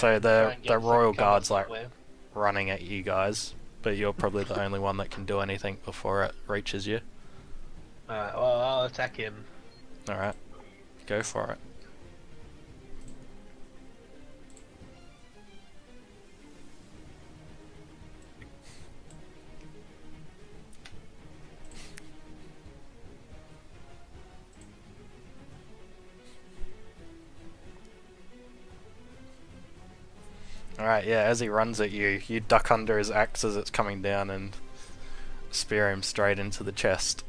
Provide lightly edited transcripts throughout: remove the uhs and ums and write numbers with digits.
So try the and the get some royal cover guard's like somewhere. running at you guys, but you're probably the only one that can do anything before it reaches you. Alright, well, I'll attack him. Alright, go for it. Alright, yeah, as he runs at you, you duck under his axe as it's coming down and spear him straight into the chest.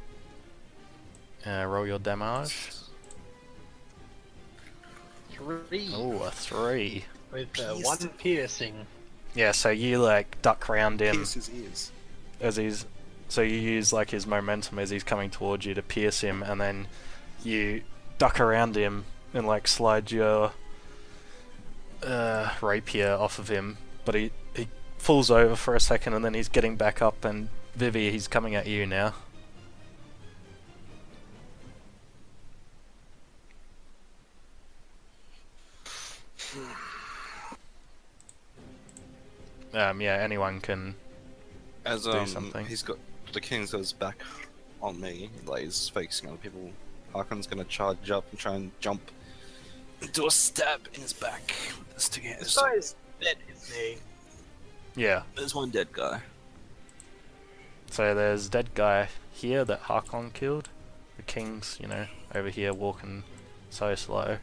Roll your damage. 3 Oh, a 3. with Pierced. 1 piercing. Yeah, so you like duck round him Pierce his ears. as he's... So you use like his momentum as he's coming towards you to pierce him, and then you duck around him and like slide your rapier off of him, but he falls over for a second and then he's getting back up, and Vivi, he's coming at you now. Yeah, anyone can As do something. he's got the king's got his back on me, like he's facing other people. Harkon's gonna charge up and try and jump do a stab in his back with his 2 hands. This guy is dead, isn't he? Yeah, There's one dead guy. so there's a dead guy here that Harkon killed. The king's, you know, over here walking so slow.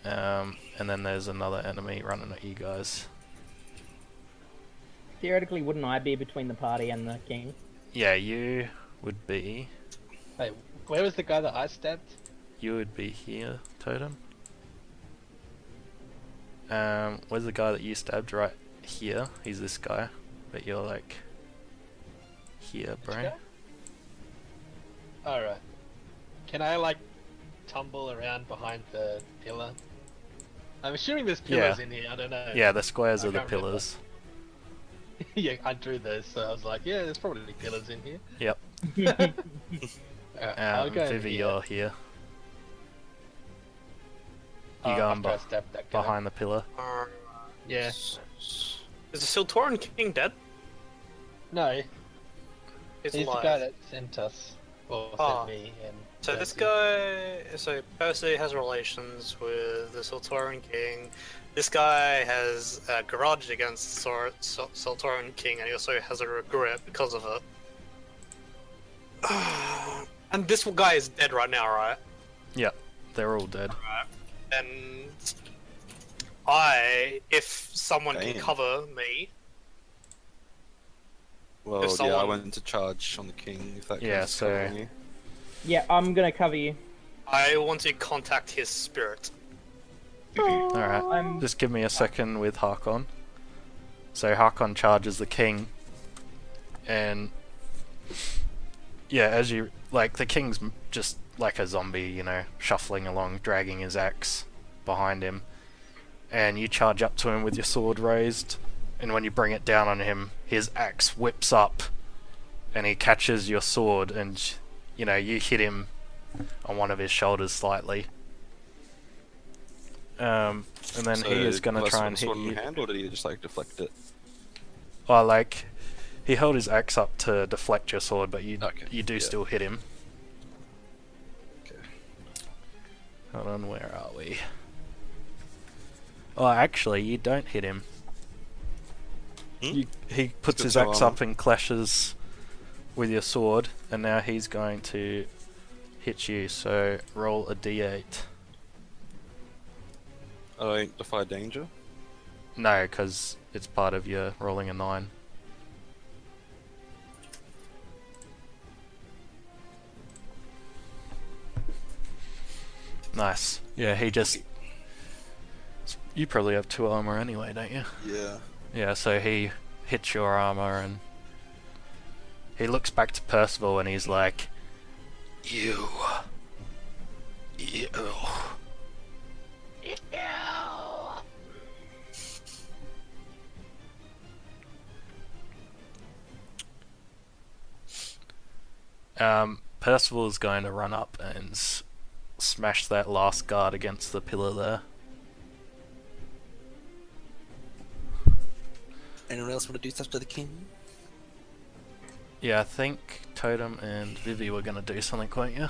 And then there's another enemy running at you guys. Theoretically, wouldn't I be between the party and the king? Yeah, you would be... Wait, where was the guy that I stabbed? You would be here, Totem. Where's the guy that you stabbed? Right here. He's this guy. But you're like... here, bro. Alright. Can I, like, tumble around behind the pillar? I'm assuming there's pillars in here, I don't know. Yeah, the squares I are the can't remember. pillars. Yeah, I drew those, so I was like, yeah, there's probably pillars in here. Yep. I'll go in Vivi, here. you're here. You Oh, going after I stabbed that guy. behind the pillar. Yeah. Is the Siltoran King dead? No, He's he's alive. the guy that sent us, or Ah. sent me, and... So this Percy. guy, so Percy has relations with the Siltoran King. This guy has a grudge against Siltoran King, and he also has a regret because of it. And this guy is dead right now, right? Yep, they're all dead. And if someone can Damn. cover me, Well, If yeah, I someone- went to charge on the king. If that Yeah, counts so- covering you. Yeah, I'm gonna cover you. I want to contact his spirit. Alright, I'm- just give me a second with Harkon. So Harkon charges the king, and yeah, as you like, the king's just like a zombie, you know, shuffling along, dragging his axe behind him, and you charge up to him with your sword raised, and when you bring it down on him, his axe whips up, and he catches your sword, and you know, you hit him on one of his shoulders slightly. And then So, he is gonna was try that and hit sword in you. hand, or did he just like deflect it? Oh, like, he held his axe up to deflect your sword, but you Okay, you do yeah. still hit him. Okay. Hold on, where are we? Oh, actually, you don't hit him. Hmm? He puts got his no axe armor. up and clashes with your sword, and now he's going to hit you, so roll a d8. I don't defy danger. No, because it's part of your rolling a 9. Nice. Yeah, he just... You probably have 2 armor anyway, don't you? Yeah. Yeah, so he hits your armor and... He looks back to Percival and he's like... You... Percival's going to run up and smash that last guard against the pillar there. Anyone else want to do stuff to the king? Yeah, I think Totem and Vivi were gonna do something, weren't you?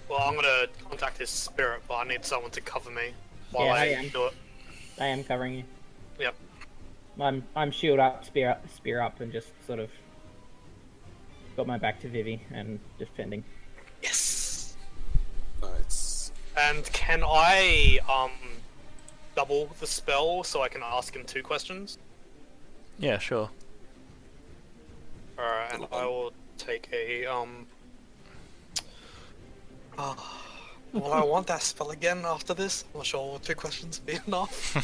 Well, I'm gonna contact his spirit, but I need someone to cover me while Yeah, I I am. do it. I am covering you. Yep. I'm shield up, spear up, and just sort of got my back to Vivi and defending. Yes. Nice. And can I double the spell so I can ask him 2 questions? Yeah, sure. Alright, and I will take a will I want that spell again after this? I'm not sure. Will 2 questions be enough?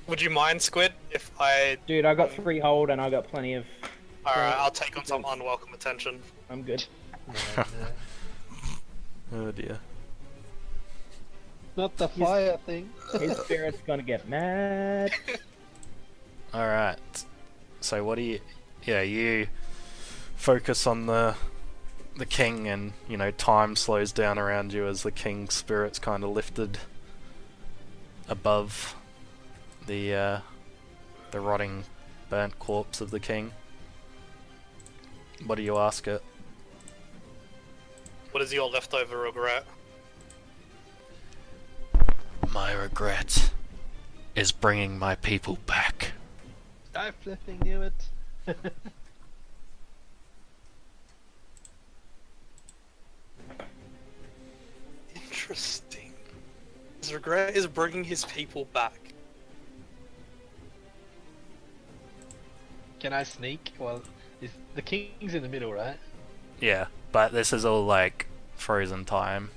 Would you mind, Squid, if I... Dude, I got 3 hold and I got plenty of. Alright, I'll take on some unwelcome attention. I'm good. Oh dear. Not the fire thing. His spirit's gonna get mad. Alright. So what do you... Yeah, you focus on the king, and, you know, time slows down around you as the king's spirit's kind of lifted above the rotting, burnt corpse of the king. What do you ask it? What is your leftover regret? My regret is bringing my people back. I flipping knew it. Interesting. His regret is bringing his people back. Can I sneak? Well, the king's in the middle, right? Yeah, but this is all like frozen time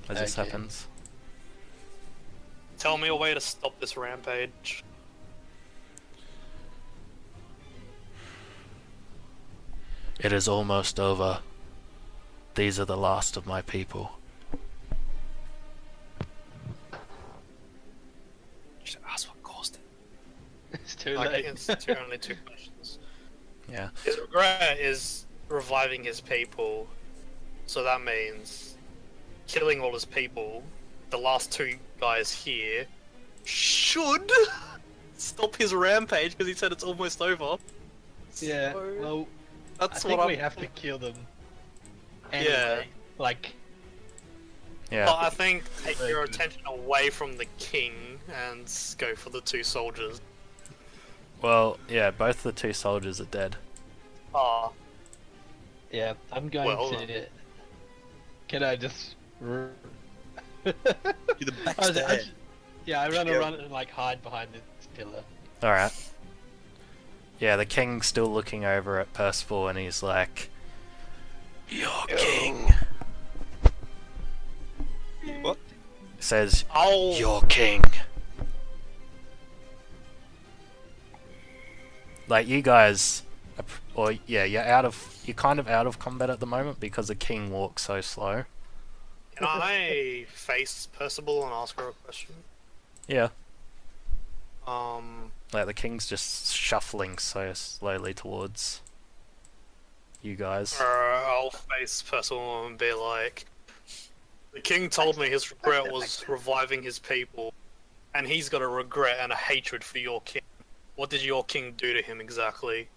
as this Okay. happens. Tell me a way to stop this rampage. It is almost over. These are the last of my people. You should ask what caused it. It's too Like, late. it's only 2 questions. Yeah. His regret is reviving his people, so that means killing all his people. The last 2 guys here should stop his rampage because he said it's almost over. Yeah. So, Well, that's I think what we I'm... have to kill them. Anyway, like, Yeah. But I think take Very your good. attention away from the king and go for the 2 soldiers. Well, yeah, both the 2 soldiers are dead. Ah, yeah, I'm going Well, to. Can I just? Do the I backstab. yeah, I run Yeah. around and like hide behind this pillar. Alright. Yeah, the king's still looking over at Percival and he's like, "Your king." What? Says, I'll... "Your king." Like, you guys, or yeah, you're kind of out of combat at the moment because the king walks so slow. Can I face Percival and ask her a question? Yeah. Um, Like, the king's just shuffling so slowly towards you guys. I'll face Percival and be like, the king told me his regret was reviving his people, and he's got a regret and a hatred for your king. What did your king do to him exactly?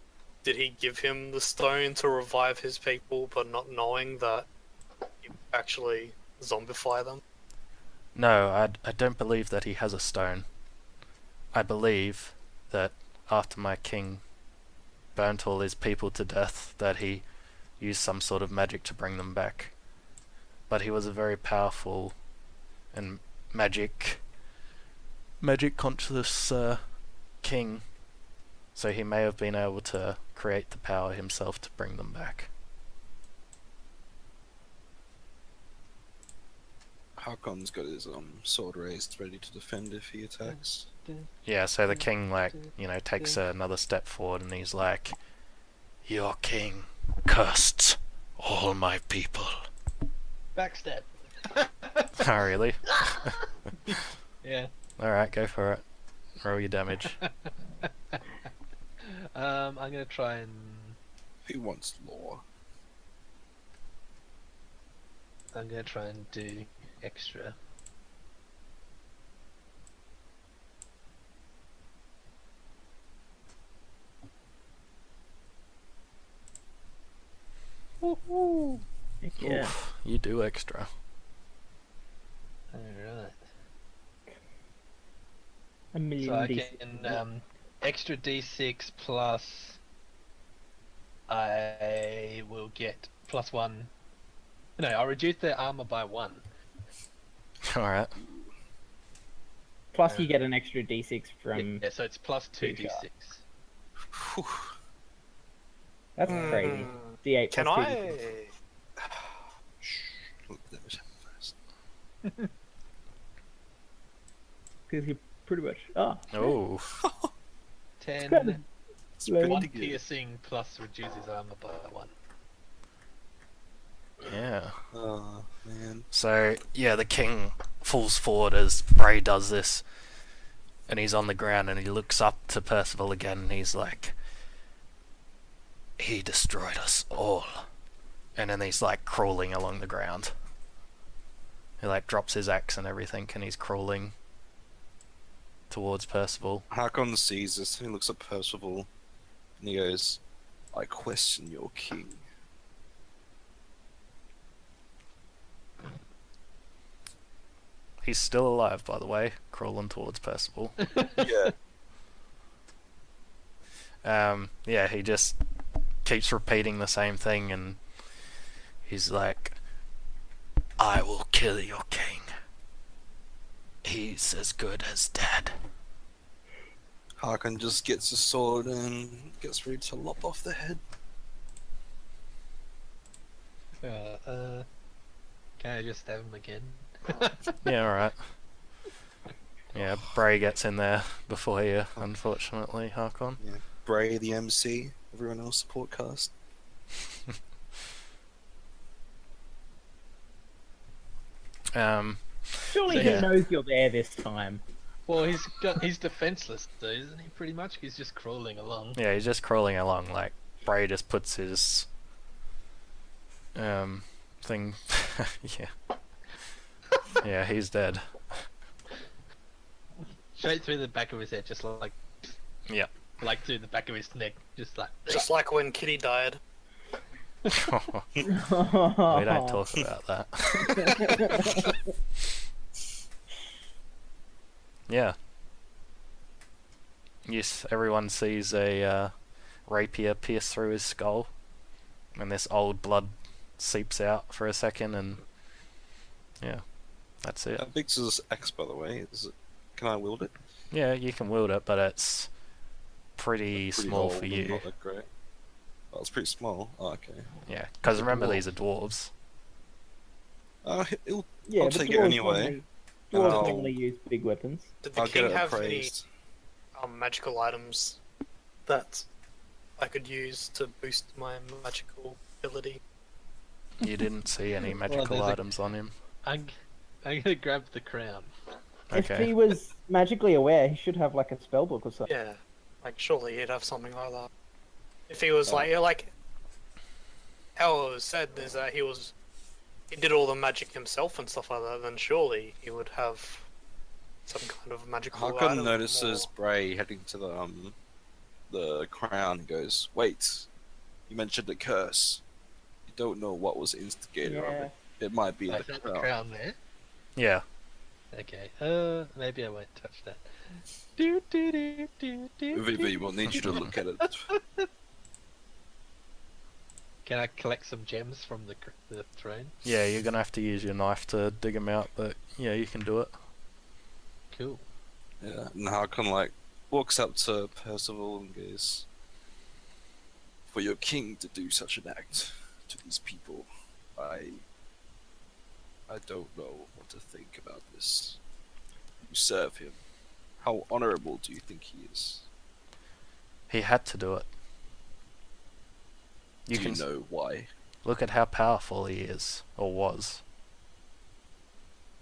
Did he give him the stone to revive his people, but not knowing that you actually zombify them? No, I don't believe that he has a stone. I believe that after my king burnt all his people to death, that he used some sort of magic to bring them back. But he was a very powerful and magic conscious king, so he may have been able to create the power himself to bring them back. Hakon's got his sword raised, ready to defend if he attacks. Yeah, so the king, like, you know, takes another step forward and he's like, "Your king cursed all my people." Backstab. Oh, really? Yeah. Alright, go for it. Roll your damage. I'm gonna try and. Who wants law? I'm gonna try and do extra. Heck yeah. Oof, you do extra. Alright. A million So I decent. can extra d6 plus I will get +1. No, I'll reduce their armor by 1. Alright. Plus, you get an extra d6 from. Yeah, so it's plus 2 Two d6. Whew. That's crazy. D8 Can plus I? 2d6. Look, let me check first. Because you pretty much. Oh. Oh. 10, It's Well, pretty one good. piercing plus reduces armor by 1. Yeah. Oh man. So, yeah, the king falls forward as Bray does this. And he's on the ground and he looks up to Percival again and he's like, he destroyed us all. And then he's like crawling along the ground. He like drops his axe and everything and he's crawling towards Percival. Hakon sees this and he looks at Percival and he goes, I question your king. He's still alive, by the way, crawling towards Percival. Yeah. Yeah, he just keeps repeating the same thing and he's like, I will kill your king. He's as good as dead. Hakon just gets a sword and gets ready to lop off the head. Can I just stab him again? Yeah, alright. Yeah, Bray gets in there before you, unfortunately, Harkon. Yeah. Bray the MC, everyone else support cast. Surely Yeah. he knows you're there this time. Well, he's defenseless though, isn't he? Pretty much, he's just crawling along. Yeah, he's just crawling along, like, Bray just puts his, thing, yeah. Yeah, he's dead. Straight through the back of his head, just like Yep. like through the back of his neck, just like. Just like when Kitty died. We don't talk about that. Yeah. Yes, everyone sees a rapier pierce through his skull, and this old blood seeps out for a second, and yeah, that's it. How big's this axe, by the way? Can I wield it? Yeah, you can wield it, but it's pretty small old for and you. Not that great. Oh, it's pretty small. Oh, okay. Yeah, because remember Dwarf. these are dwarves. Yeah, I'll but take it dwarves anyway. Dwarves I'll- normally use big weapons. Did the I'll get king it have any appraised. magical items that I could use to boost my magical ability? You didn't see any magical there's a- items on him. I'm gonna grab the crown. If Okay. he was magically aware, he should have like a spell book or something. Yeah, like surely he'd have something like that. If he was Oh. like how it was said is that he did all the magic himself and stuff like that, then surely he would have some kind of magical Hakon item notices or- Bray heading to the crown and goes, wait, you mentioned a curse. You don't know what was instigated of Yeah. it. It might be Is the that the crown. crown there? Yeah. Okay. Maybe I won't touch that. Do do do do do. Vivi will need you to look at it. Can I collect some gems from the throne? Yeah, you're gonna have to use your knife to dig them out, but yeah, you can do it. Cool. Yeah, and Hakon walks up to Percival and goes, for your king to do such an act to these people, I don't know what to think about this. You serve him. How honorable do you think he is? He had to do it. You Do can you know why? look at how powerful he is, or was.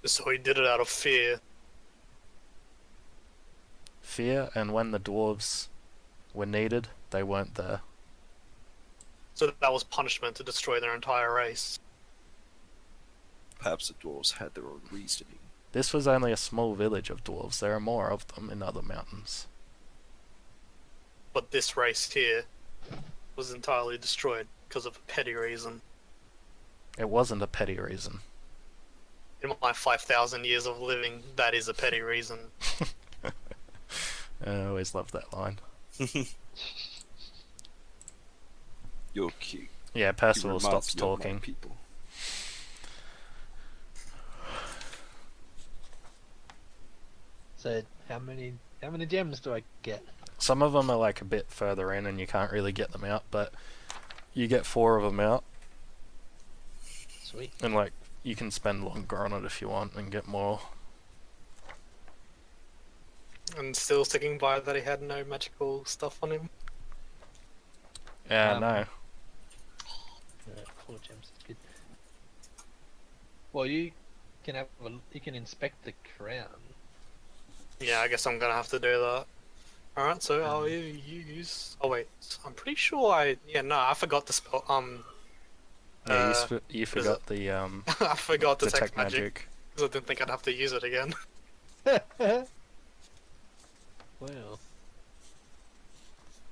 So he did it out of fear. Fear, and when the dwarves were needed, they weren't there. So that was punishment to destroy their entire race. Perhaps the dwarves had their own reasoning. This was only a small village of dwarves. There are more of them in other mountains. But this race here was entirely destroyed because of a petty reason. It wasn't a petty reason. In my 5,000 years of living, that is a petty reason. I always loved that line. You're cute. Yeah, Percival stops You remind me of my talking. people. So how many gems do I get? Some of them are like a bit further in and you can't really get them out, but you get 4 of them out, Sweet. and like you can spend longer on it if you want and get more. And still sticking by that he had no magical stuff on him. Yeah, Um, no. 4 gems is good. Well, you can inspect the crown. Yeah, I guess I'm gonna have to do that. Alright, so I'll use... Oh wait, I'm pretty sure I forgot the spell, Yeah, uh, you is forgot the I forgot to detect detect magic, because I didn't think I'd have to use it again. Well,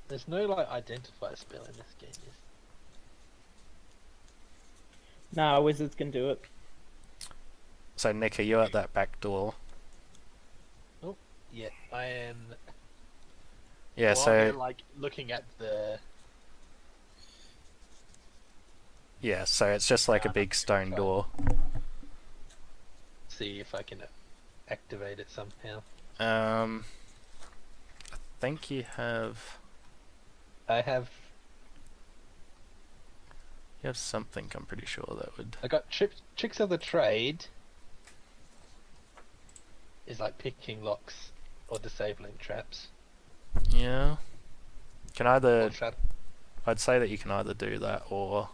there's no like identify spell in this game. Is No, wizards can do it. So Nick, are you at that back door? there? Yeah, I am. Yeah, While so you're, like looking at the. yeah, so it's just like a Ah, big stone fine. door. See if I can activate it somehow. I think you have I have. something. I'm pretty sure that would. I got tricks of the trade. Is like picking locks or disabling traps. Yeah. Can either Or trap. I'd say that you can either do that or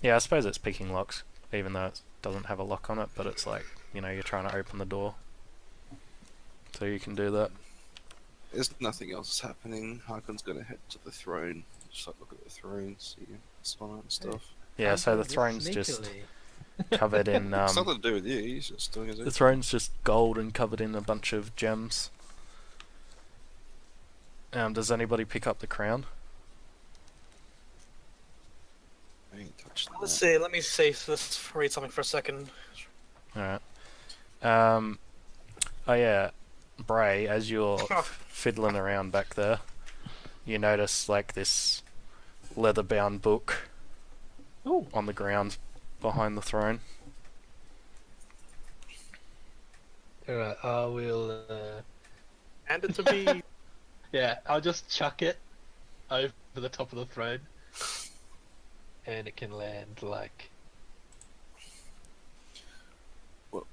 yeah, I suppose it's picking locks, even though it doesn't have a lock on it, but it's like, you're trying to open the door. So you can do that. There's nothing else happening. Harkon's gonna head to the throne. Just like look at the throne, see what's on it and stuff. Yeah, I'm so the doing this throne's just sneakily. covered in It's nothing to do with you. He's just doing his own. the throne's just gold and covered in a bunch of gems. Does anybody pick up the crown? I ain't touching Let's that. see, let me see if this read something for a second. Alright. Oh yeah, Bray, as you're fiddling around back there, you notice like this leather-bound book Ooh. on the ground behind the throne. Alright, I will. Hand it to me. Yeah, I'll just chuck it over the top of the throne, and it can land like.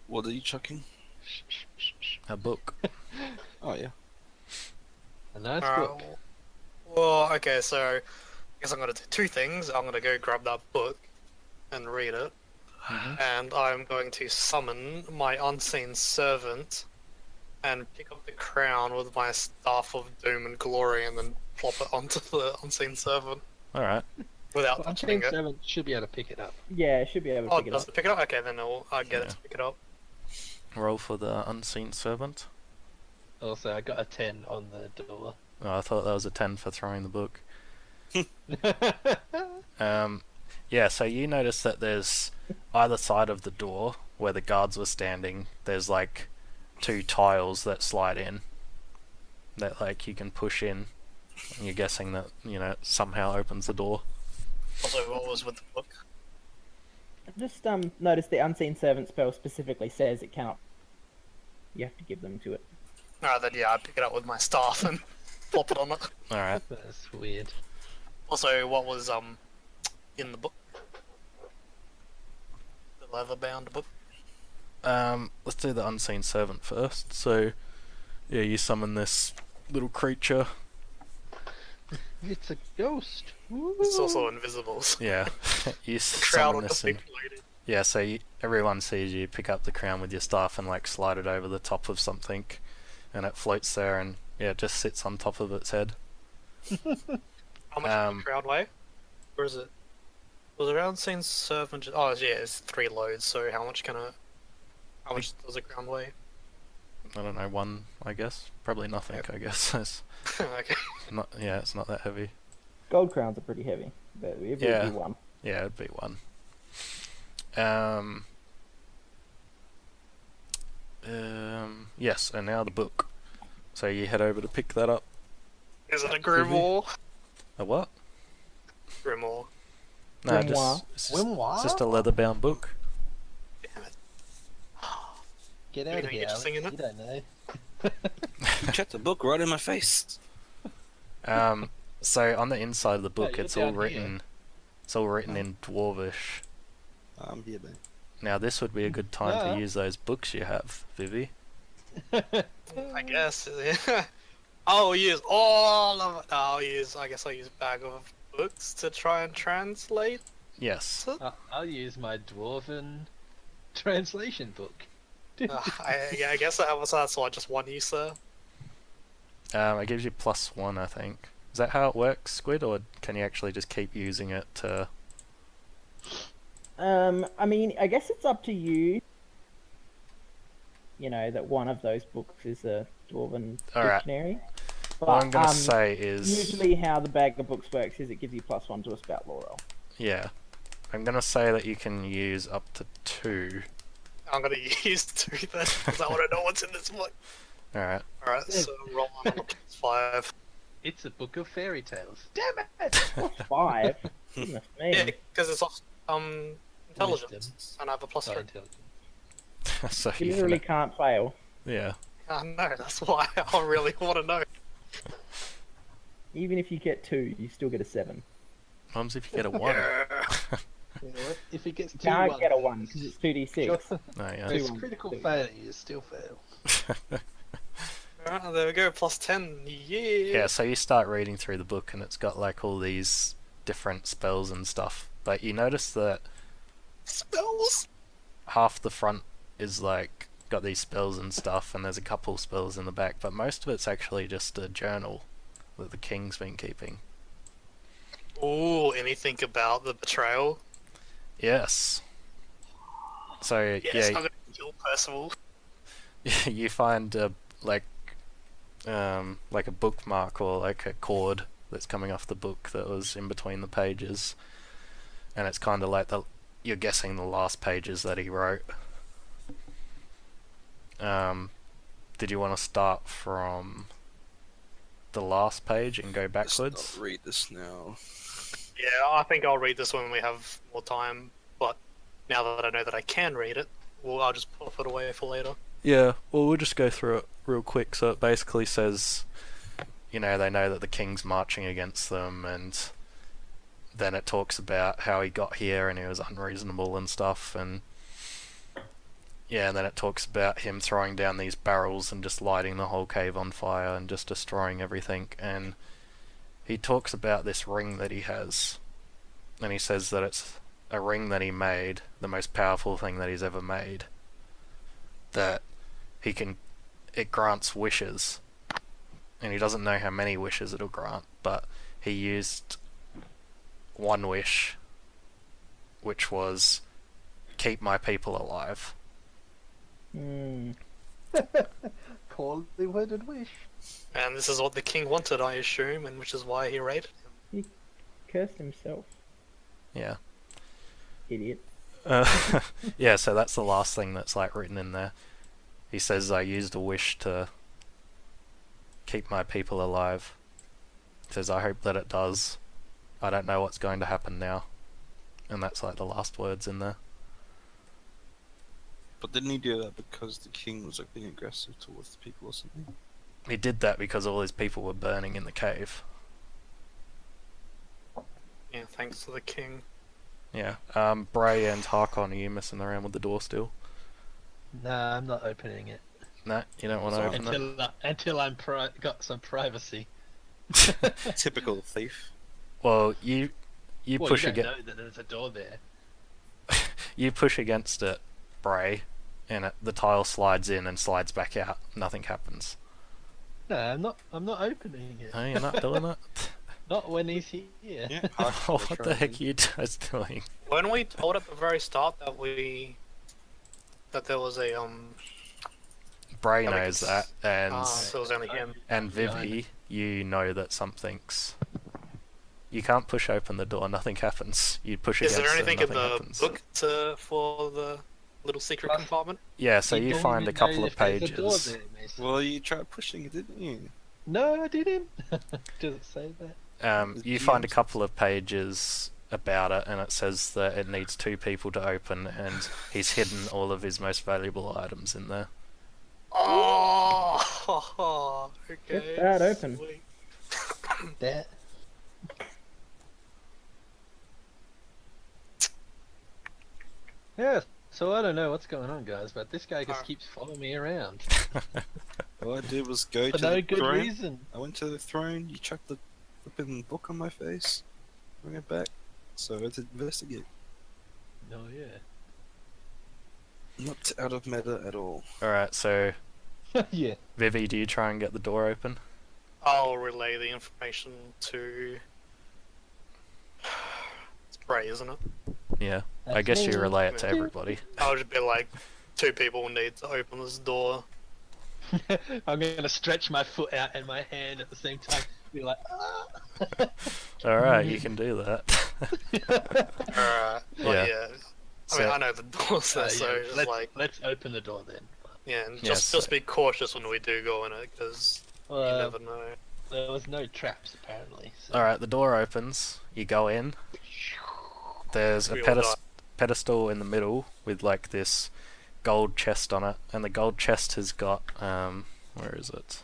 What are you chucking? A book. Oh yeah. A nice Alright, book. well, okay, so I guess I'm gonna do 2 things. I'm gonna go grab that book and read it, and I'm going to summon my unseen servant and pick up the crown with my staff of doom and glory, and then plop it onto the unseen servant Alright. without Well, touching Unseen it. Servant should be able to pick it up. Yeah, it should be able to Oh, pick it does up. it pick it up? Okay, then I'll get it Yeah. to pick it up. Roll for the unseen servant. Also, I got a 10 on the door. Oh, I thought that was a 10 for throwing the book. Yeah, so you notice that there's either side of the door where the guards were standing, there's like 2 tiles that slide in that like you can push in. And you're guessing that, it somehow opens the door. Also, what was with the book? I just noticed the unseen servant spell specifically says it cannot. You have to give them to it. Alright, then yeah, I pick it up with my staff and plop it on it. Alright. That's weird. Also, what was in the book? The leather-bound book. Let's do the unseen servant first. So, yeah, you summon this little creature. It's a ghost. It's also invisible. So Yeah, you crowd summon will this just be in. floating. Yeah, so everyone sees you pick up the crown with your staff and like slide it over the top of something, and it floats there and yeah, it just sits on top of its head. How much does the crowd weigh? Or is it? Was around saying servant? Oh yeah, it's 3 loads. So how much How much does a ground weigh? I don't know, 1, I guess. Probably nothing, Yep. I guess. It's Okay. not. Yeah, it's not that heavy. Gold crowns are pretty heavy, but it would Yeah. be 1. Yeah, it'd be 1. Yes, and now the book. So you head over to pick that up. Is it a grimoire? A what? Grimoire. No, Grimoire. it's just a leather-bound book. Damn it. Get out of Anything here, interesting in Alex. it? You don't know. You checked the book right in my face. So on the inside of the book, you're it's all down here. written. It's all written in Dwarvish. I'm here, man. Now this would be a good time Yeah. to use those books you have, Vivi. I guess. Yeah. I'll use all of it. I guess I'll use a bag of books to try and translate. Yes. I'll use my dwarven translation book. I guess that's why just 1 use there. It gives you +1, I think. Is that how it works, Squid, or can you actually just keep using it to... I mean, I guess it's up to you. You know that one of those books is a dwarven Alright. dictionary. What I'm But, gonna say is... usually how the bag of books works is it gives you +1 to a spout law roll. Yeah. I'm gonna say that you can use up to 2. I'm gonna use 2 then, because I want to know what's in this book. Alright. Alright, so roll on +5. It's a book of fairy tales. Damn it! +5. Goodness me. Yeah, because it's off intelligence, Wisdom. and I have a +3. Not intelligent. So You you literally can... can't fail. Yeah. I know, that's why I really want to know. Even if you get 2, you still get a 7. What happens if you get a 1? You know what? If it gets You 2 can't get a 1 because it's 2d6. Oh, yeah. It's 2-1. critical failure, you still fail. Alright, there we go, +10. Yeah. Yeah, so you start reading through the book and it's got like all these different spells and stuff. But you notice that Spells. half the front is like got these spells and stuff, and there's a couple spells in the back, but most of it's actually just a journal that the king's been keeping. Ooh, anything about the betrayal? Yes. So Yes, I'm gonna kill Percival. you find like a bookmark or like a cord that's coming off the book that was in between the pages, and it's kind of like you're guessing the last pages that he wrote. Did you want to start from the last page and go Let's backwards? not read this now. Yeah, I think I'll read this when we have more time, but now that I know that I can read it, I'll just pop it away for later. Yeah, well, we'll just go through it real quick. So it basically says, you know, they know that the king's marching against them, and then it talks about how he got here and he was unreasonable and stuff, and yeah, and then it talks about him throwing down these barrels and just lighting the whole cave on fire and just destroying everything, and he talks about this ring that he has, and he says that it's a ring that he made, the most powerful thing that he's ever made, that it grants wishes, and he doesn't know how many wishes it'll grant, but he used 1 wish, which was keep my people alive. Hmm. Poorly worded wish. And this is what the king wanted, I assume, and which is why he raided him. Cursed himself. Yeah. Idiot. Yeah, so that's the last thing that's like written in there. He says, I used a wish to keep my people alive. He says, I hope that it does. I don't know what's going to happen now. And that's like the last words in there. But didn't he do that because the king was like being aggressive towards the people or something? He did that because all his people were burning in the cave. Yeah, thanks to the king. Yeah. Bray and Harkon, are you messing around with the door still? Nah, I'm not opening it. Nah, you don't want to Sorry. open it? Until I'm got some privacy. Typical thief. Well, you Well, push you don't against know that there's a door there. you push against it, Bray, and the tile slides in and slides back out. Nothing happens. No, I'm not opening it. No, you're not doing it. Not when he's here. Yeah. Oh, what the heck are you guys doing? When we told at the very start that there was a Bray Yeah, we knows could that, and so it was only him. Vivi, you know that something's. You can't push open the door, nothing happens. You push Is against there it, anything in nothing the happens. book for the little secret compartment? Yeah, so you don't find a even couple know of if there's a door pages. there, Mason. Well, you tried pushing it, didn't you? No, I didn't. Does it say that? You find a couple of pages about it, and it says that it needs 2 people to open, and he's hidden all of his most valuable items in there. Oh, okay. Get that open. Sweet. That. Yeah. So I don't know what's going on, guys, but this guy just keeps following me around All I did was go for to no the good throne. reason. I went to the throne. You chucked the flipping book on my face. Bring it back. So I had to investigate. Oh yeah. Not out of meta at all. Alright, so Yeah. Vivi, do you try and get the door open? I'll relay the information to. It's Bray, isn't it? Yeah. I That's guess me. you relay it to everybody. I'll just be like, 2 people need to open this door. I'm gonna stretch my foot out and my hand at the same time. Be like, ah. Alright, you can do that. Alright. Well, Yeah. yeah. I So- mean, I know the door's there, so Yeah, just like, let's open the door then. yeah, and Yes. just be cautious when we do go in it, because you never know. There was no traps apparently. So. Alright, the door opens, you go in, there's a We all die. pedestal in the middle with like this gold chest on it, and the gold chest has got, where is it?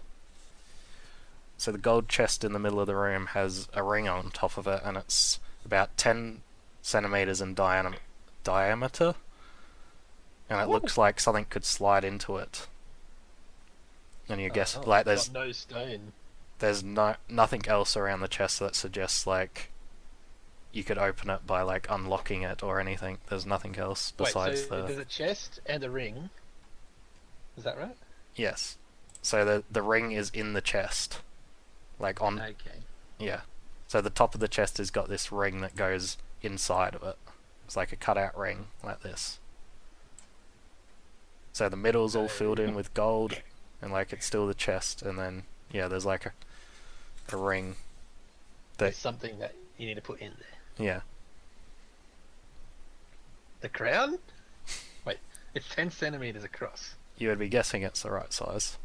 So the gold chest in the middle of the room has a ring on top of it, and it's about 10 centimeters in diameter, and it looks like something could slide into it. And you guess, like, it's got no stone. there's nothing else around the chest that suggests like you could open it by like unlocking it or anything. There's nothing else besides Wait, so the there's a chest and a ring. Is that right? yes. So the ring is in the chest, like on Okay. yeah. So the top of the chest has got this ring that goes inside of it. It's like a cutout ring like this. So the middle's all filled in with gold, and like it's still the chest, and then yeah, there's like a ring. There's something that you need to put in there. Yeah. The crown? Wait, it's 10 centimeters across. You would be guessing it's the right size.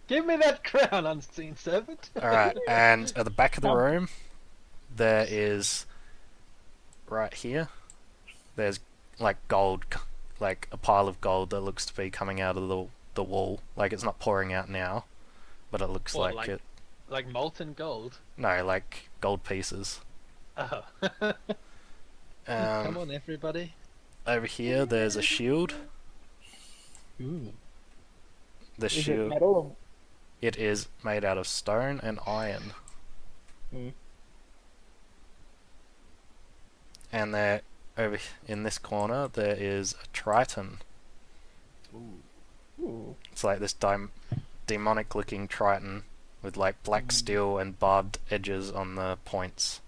Give me that crown, unseen servant. Alright, and at the back of the room, there is, right here, there's like gold, like a pile of gold that looks to be coming out of the wall. Like it's not pouring out now, but it looks What, like it. Like molten gold. No, like gold pieces. Oh. Come on, everybody. Over here, there's a shield. Ooh. The Is it shield, metal? it is made out of stone and iron. Hmm. And there, over in this corner, there is a Triton. Ooh. It's like this demonic-looking Triton with like black steel and barbed edges on the points.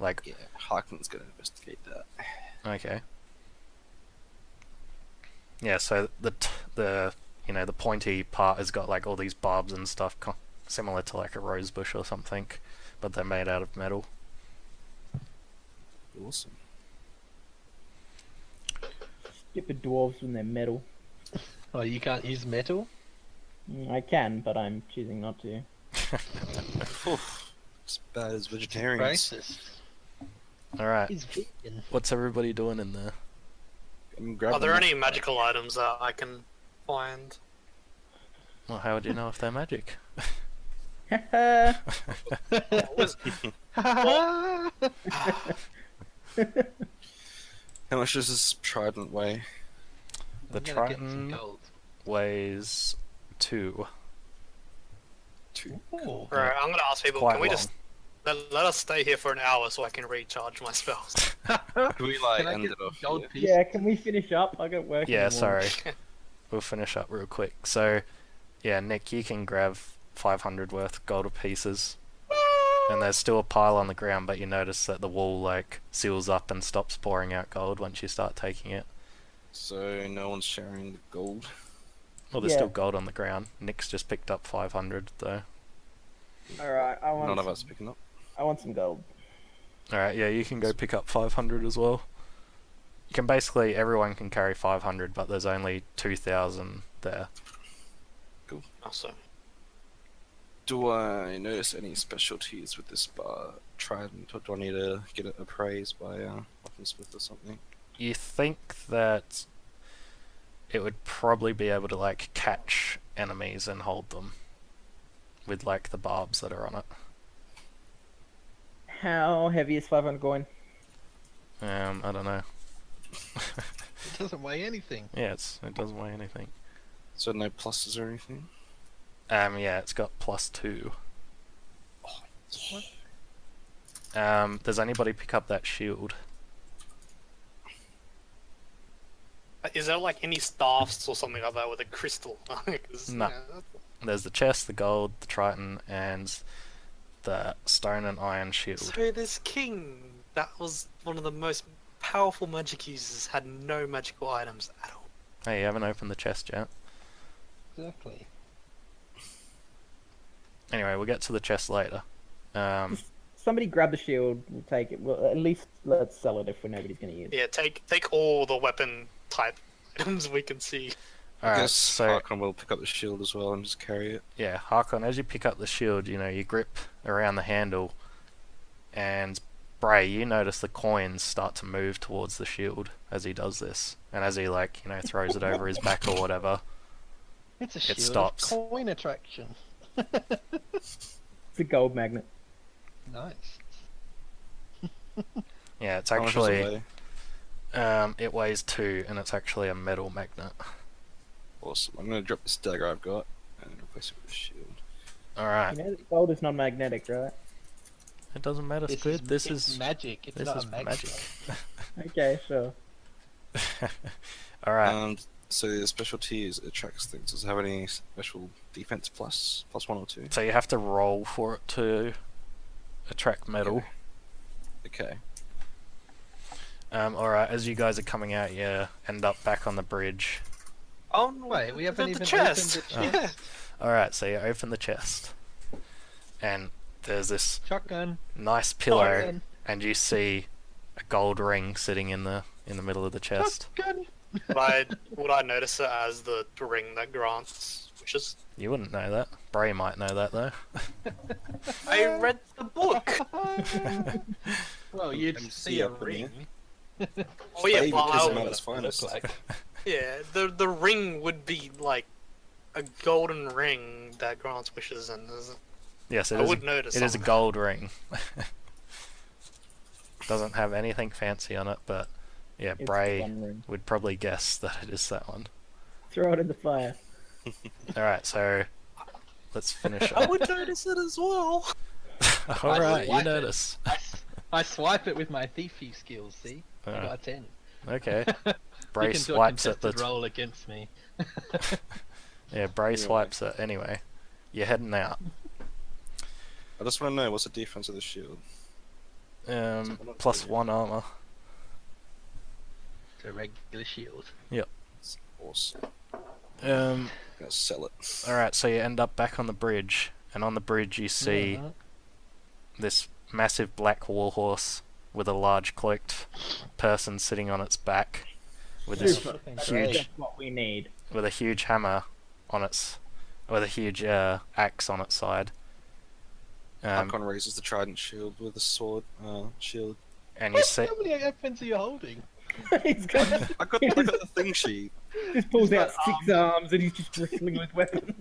Like, Yeah, Harkman's gonna investigate that. okay. Yeah, so the you know the pointy part has got like all these barbs and stuff, similar to like a rose bush or something, but they're made out of metal. Awesome. Stupid dwarves when they're metal. Oh, you can't use metal? I can, but I'm choosing not to. As bad as vegetarians. Racist. All right, He's vegan. what's everybody doing in there? I'm Are grabbing there the- any magical items that I can find? Well, how would you know if they're magic? Was- How much does this trident weigh? The I'm gonna get some Triton gold. weighs 2. 2. Ooh. Right, I'm gonna ask people, Quite can we long. just let us stay here for an hour so I can recharge my spells? Can we like Can I end get it off gold here? piece? Yeah, can we finish up? I got work. in Yeah, the morning. sorry. We'll finish up real quick. So, yeah, Nick, you can grab 500 worth gold pieces. And there's still a pile on the ground, but you notice that the wall like seals up and stops pouring out gold once you start taking it. So no one's sharing the gold. Well, there's Yeah. still gold on the ground. Nick's just picked up 500 though. Alright, None of us picking up. I want some gold. Alright, yeah, you can go pick up 500 as well. You can basically, everyone can carry 500, but there's only 2,000 there. Awesome. Do I notice any specialties with this trident, or do I need to get it appraised by weaponsmith or something? You think that it would probably be able to like catch enemies and hold them with like the barbs that are on it. How heavy is 500 going? I don't know. It doesn't weigh anything. Yeah, it doesn't weigh anything. So no pluses or anything? Yeah, it's got +2. Does anybody pick up that shield? Is there like any staffs or something like that with a crystal? 'Cause, No. you know, There's the chest, the gold, the triton, and the stone and iron shield. So this king, that was one of the most powerful magic users, had no magical items at all. Hey, you haven't opened the chest yet. Exactly. Anyway, we'll get to the chest later. Somebody grab the shield, we'll take it. Well, at least let's sell it if nobody's going to use it. Yeah, take all the weapon type items we can see. I Alright, guess so Harkon will pick up the shield as well and just carry it. yeah, Harkon, as you pick up the shield, you know, you grip around the handle, and Bray, you notice the coins start to move towards the shield as he does this, and as he like, you know, throws it over his back or whatever. It's a It shield of stops. coin attraction. It's a gold magnet. Nice. Yeah, it's How much does it actually weigh? it weighs 2, and it's actually a metal magnet. Awesome. I'm gonna drop this dagger I've got and replace it with a shield. You Alright, know that gold is non-magnetic, right? it doesn't matter, This Squid. This it's is magic. It's this not is a magic. magic. Okay, sure. Alright, And so the specialty is it attracts things. Does it have any special defense plus 1 or 2? so you have to roll for it to attract metal. Okay. Alright, as you guys are coming out, you end up back on the bridge. Oh no! Wait, we haven't the even chest. opened the chest. Yeah. Alright, so you open the chest, and there's this Shotgun. nice pillow, Shotgun. and you see a gold ring sitting in the middle of the chest. Shotgun. Would I notice it as the ring that grants wishes? You wouldn't know that. Bray might know that though. I read the book. Well, you'd Let me see see a up in here. ring. Oh yeah, Baby but doesn't I- matter, it's finest. Look like. yeah, the ring would be like a golden ring that grants wishes, and Yes, I would notice. it is a something. gold ring. Doesn't have anything fancy on it, but yeah, It's Bray one ring. would probably guess that it is that one. Throw it in the fire. Alright, so let's finish I up. would notice it as well. Alright, you swipe it. notice. I swipe it with my thiefy skills. See, I Uh, got a 10. Okay. You Bray can do a swipes at the contested roll against me. yeah, Bray Anyway. swipes it anyway. You're heading out. I just want to know what's the defense of the shield. +1 armor. It's a regular shield. It's awesome. Um, Gonna sell it. Alright, so you end up back on the bridge, and on the bridge you see Mhm. this massive black warhorse with a large cloaked person sitting on its back with this Super. That's huge just what we need. with a huge hammer on its with a huge axe on its side. Harkon raises the trident shield with a sword shield. And you see How many weapons are you holding? He's got, I got the thing sheet. just pulls He's out got 6 arms and he's just bristling with weapons.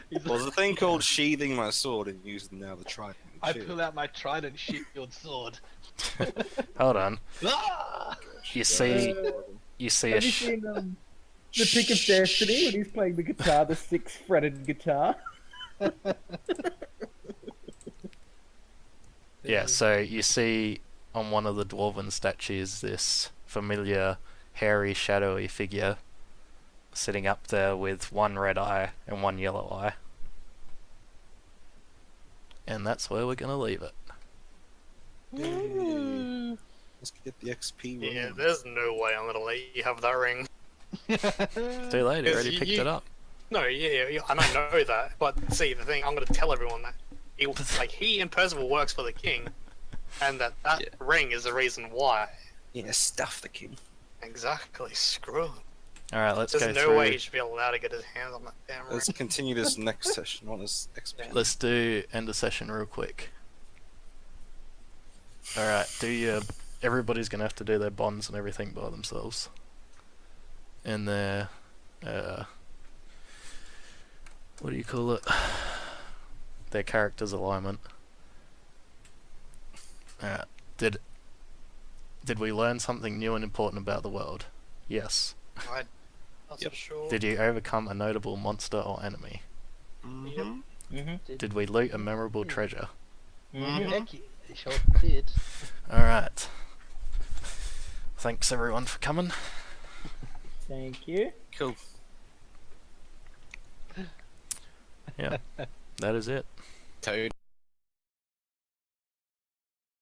He's Well, there's a thing called sheathing my sword and using now the trident I shield. pull out my trident shield sword. hold on. Ah! You see you see a Have you sh- seen the Pick of Destiny when he's playing the guitar, the 6-fretted guitar? yeah, so you see on one of the dwarven statues this familiar hairy shadowy figure sitting up there with one red eye and one yellow eye. And that's where we're gonna leave it. Let's get the XP. Yeah, rolling. there's no way I'm gonna let you have that ring. Too late, he Yes, already picked it up. No, yeah, and I know that. But see, the thing, I'm gonna tell everyone that he and Percival works for the king, and that Yeah. ring is the reason why. Yeah, stuff the king. Exactly. Screw him. Alright, let's There's go no through. way he should be allowed to get his hands on that damn ring. Let's continue this next session. What is XP? Let's do end the session real quick. Alright, everybody's gonna have to do their bonds and everything by themselves. And their what do you call it? Their character's alignment. Alright. Did we learn something new and important about the world? Yes. I'm not so sure. Did you overcome a notable monster or enemy? Mm-hmm. Mm-hmm. Did we loot a memorable treasure? Mm-hmm. Heck, you sure did. Alright. Thanks everyone for coming. Thank you. Cool. Yeah. That is it. Toad.